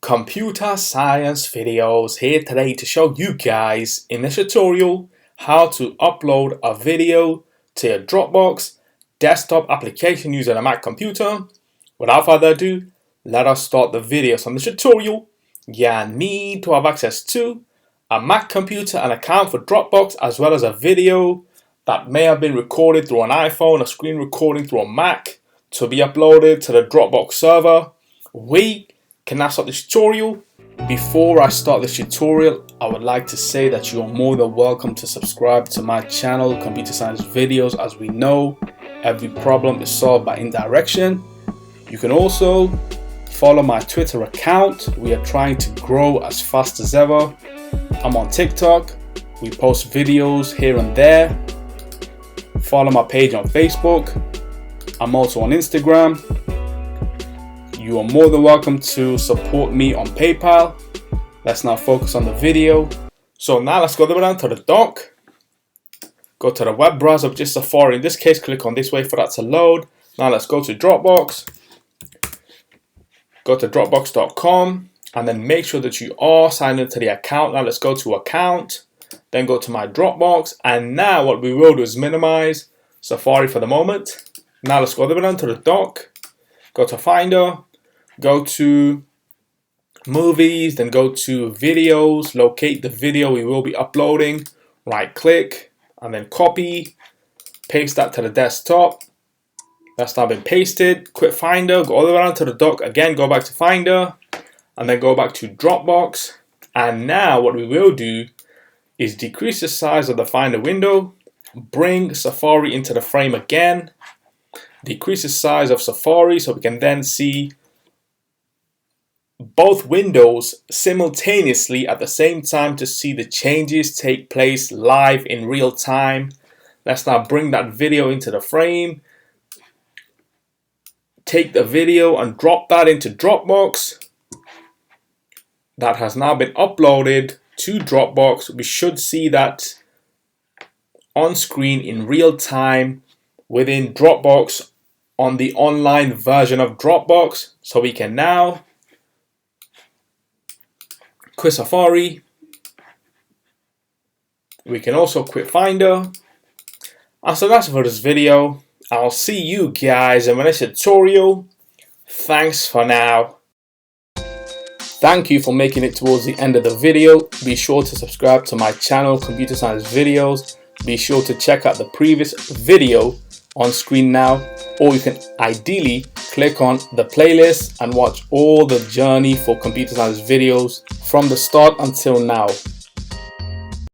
Computer Science Videos here today to show you guys in this tutorial how to upload a video to your Dropbox desktop application using a Mac computer. Without further ado, let us start the video. So in this tutorial, you need to have access to a Mac computer, an account for Dropbox, as well as a video that may have been recorded through an iPhone, a screen recording through a Mac, to be uploaded to the Dropbox server. We can now start this tutorial. Before I start this tutorial, I would like to say that you are more than welcome to subscribe to my channel, Computer Science Videos. As we know, every problem is solved by indirection. You can also follow my Twitter account. We are trying to grow as fast as ever. I'm on TikTok. We post videos here and there. Follow my page on Facebook. I'm also on Instagram. You are more than welcome to support me on PayPal. Let's now focus on the video. So now let's go down to the dock. Go to the web browser, which is Safari. In this case, click on this way for that to load. Now let's go to Dropbox. Go to Dropbox.com and then make sure that you are signed into the account. Now let's go to account. Then go to my Dropbox. And now what we will do is minimize Safari for the moment. Now let's go down to the dock. Go to Finder. Go to movies, then go to videos, locate the video we will be uploading, right click, and then copy, paste that to the desktop. That's now been pasted. Quit Finder, go all the way down to the dock, again go back to Finder, and then go back to Dropbox. And now what we will do is decrease the size of the Finder window, bring Safari into the frame again, decrease the size of Safari so we can then see both windows simultaneously at the same time to see the changes take place live in real time. Let's now bring that video into the frame. Take the video and drop that into Dropbox. That has now been uploaded to Dropbox. We should see that on screen in real time within Dropbox on the online version of Dropbox. So we can now quit Safari. We can also quit Finder. And so that's for this video. I'll see you guys in my next tutorial. Thanks for now. Thank you for making it towards the end of the video. Be sure to subscribe to my channel, Computer Science Videos. Be sure to check out the previous video on screen now, or you can ideally click on the playlist and watch all the journey for Computer Science Videos from the start until now.